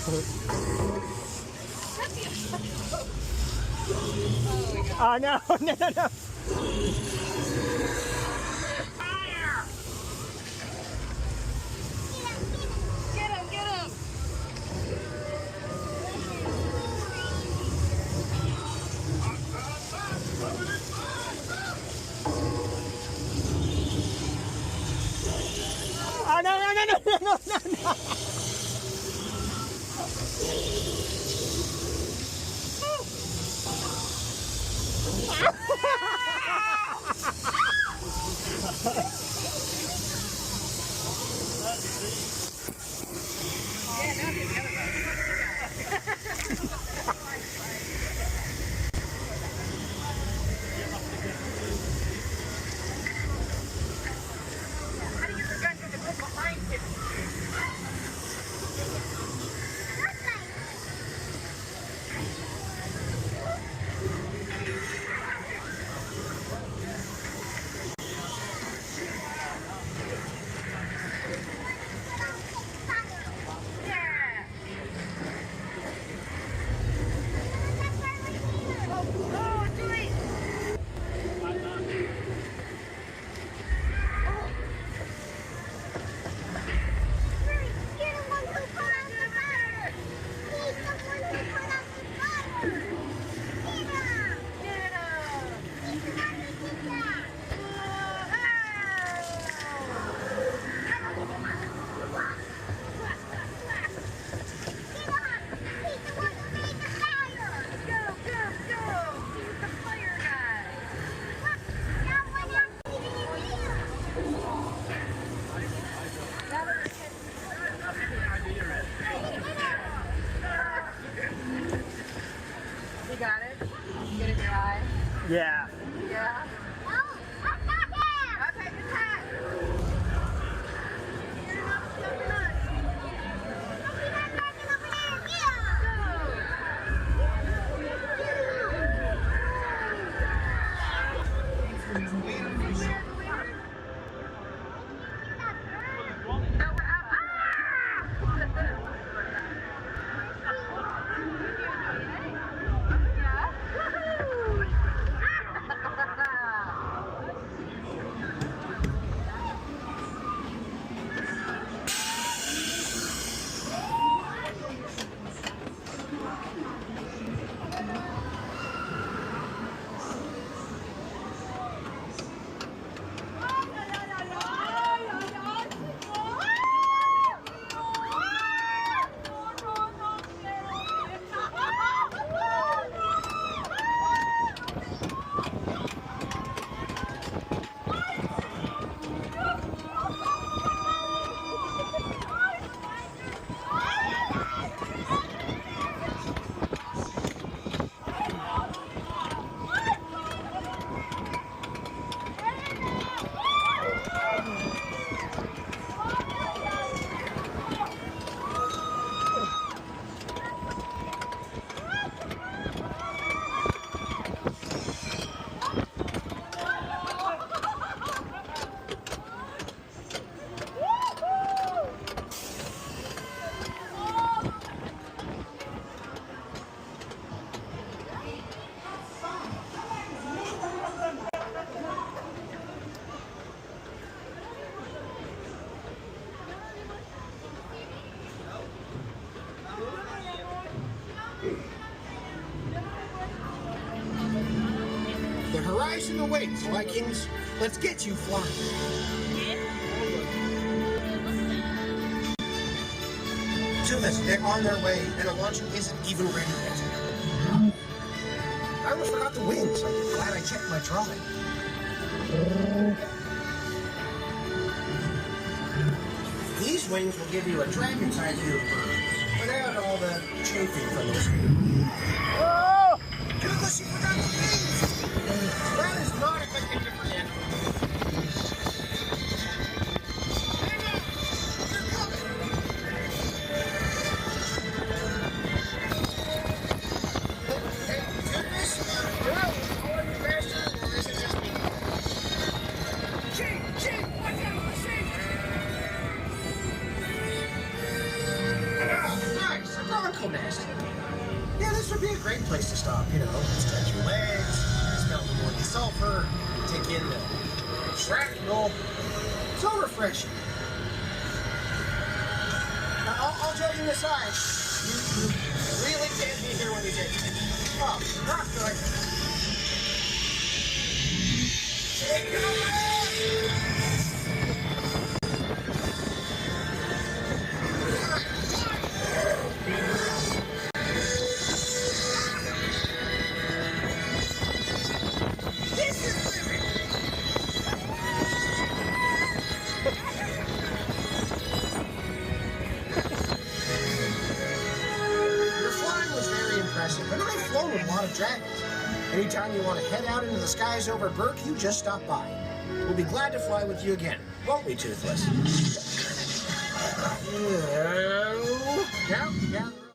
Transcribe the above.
Oh no, no, no, no. Get him, get him. Oh no, no, no, no, no, no, no. You got it? You get it dry? Yeah. Yeah? Okay, good catch. The horizon awaits, Vikings. Let's get you flying. Tumas, they're on their way, and the launcher isn't even ready yet. I almost forgot the wings. I'm glad I checked my trolley. These wings will give you a dragon's eye view of birds, without all the chafing from the screen. Oh! Douglas, you forgot the wings! That is not a good thing to forget. Hey, Douglas, are you going faster, or is it just me? Chief, watch out, Chief! Ah, nice! barnacle nest. Yeah, this would be a great place to stop, you know. Stretch your legs, smell the morning sulfur, take in the shrapnel. So refreshing. Now, all joking aside, you really can't be here when you get it. Oh, not good. Take it away! But I've flown with a lot of dragons. Anytime you want to head out into the skies over Burke, you just stop by. We'll be glad to fly with you again, won't we, Toothless? Yeah.